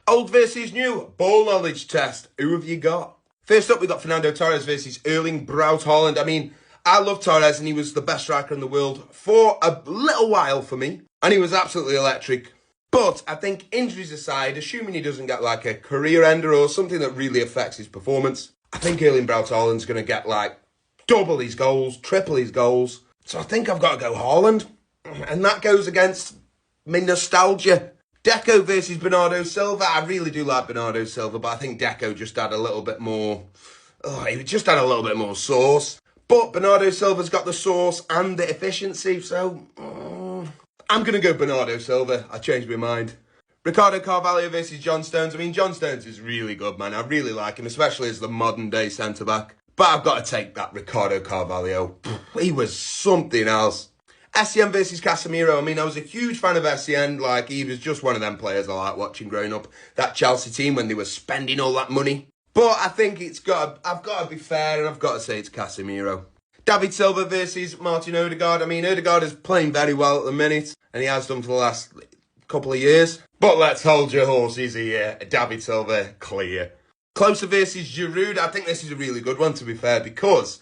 Old versus new, ball knowledge test. Who have you got? First up, we got Fernando Torres versus Erling Braut Haaland. I mean, I love Torres and he was the best striker in the world for a little while for me. And he was absolutely electric. But I think injuries aside, assuming he doesn't get like a career ender or something that really affects his performance, I think Erling Braut Haaland's going to get like double his goals, triple his goals. So I think I've got to go Haaland. And that goes against my nostalgia. Deco versus Bernardo Silva. I really do like Bernardo Silva, but I think Deco just had a little bit more... he just had a little bit more sauce. But Bernardo Silva's got the sauce and the efficiency, so... I'm going to go Bernardo Silva. I changed my mind. Ricardo Carvalho versus John Stones. I mean, John Stones is really good, man. I really like him, especially as the modern-day centre-back. But I've got to take that Ricardo Carvalho. He was something else. Essien versus Casemiro. I mean, I was a huge fan of Essien. Like, he was just one of them players I like watching growing up. That Chelsea team when they were spending all that money. But I think I've got to be fair and I've got to say it's Casemiro. David Silva versus Martin Odegaard. I mean, Odegaard is playing very well at the minute, and he has done for the last couple of years. But let's hold your horses here. David Silva, clear. Closer versus Giroud. I think this is a really good one, to be fair, because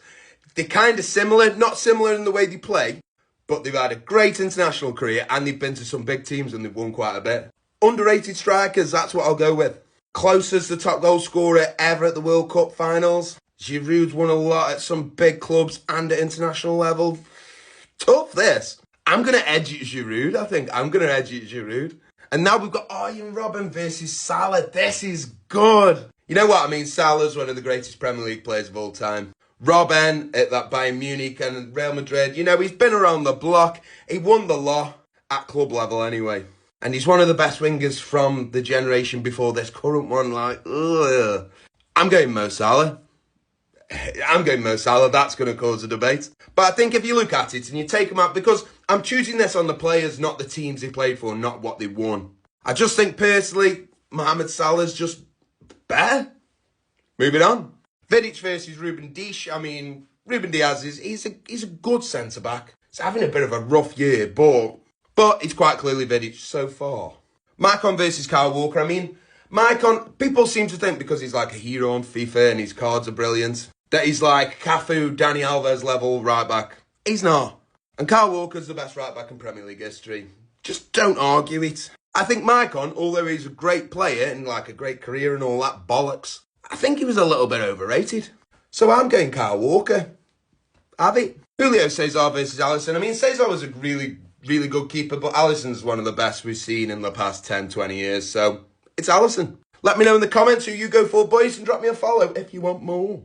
they're kind of similar. Not similar in the way they play, but they've had a great international career, and they've been to some big teams, and they've won quite a bit. Underrated strikers, that's what I'll go with. Closer's the top goal scorer ever at the World Cup finals. Giroud's won a lot at some big clubs and at international level. Tough, this. I'm going to edge it Giroud, I think. I'm going to edge it Giroud. And now we've got Arjen Robben versus Salah. This is good. You know what? I mean, Salah's one of the greatest Premier League players of all time. Robben at that Bayern Munich and Real Madrid. You know, he's been around the block. He won the lot at club level anyway. And he's one of the best wingers from the generation before this current one. Like, ugh. I'm going Mo Salah. That's going to cause a debate. But I think if you look at it and you take them out, because I'm choosing this on the players, not the teams they played for, not what they won. I just think personally, Mohamed Salah's just better. Moving on. Vidic versus Ruben Dias. I mean, Ruben Dias he's a good centre-back. He's having a bit of a rough year, but it's quite clearly Vidic so far. Maicon versus Kyle Walker. I mean, Maicon, people seem to think because he's like a hero on FIFA and his cards are brilliant, that he's like Cafu, Dani Alves level right back. He's not. And Kyle Walker's the best right back in Premier League history. Just don't argue it. I think Maicon, although he's a great player and like a great career and all that bollocks, I think he was a little bit overrated. So I'm going Kyle Walker. Have it. Julio Cesar versus Alisson. I mean, Cesar was a really, really good keeper, but Alisson's one of the best we've seen in the past 10, 20 years. So it's Alisson. Let me know in the comments who you go for, boys, and drop me a follow if you want more.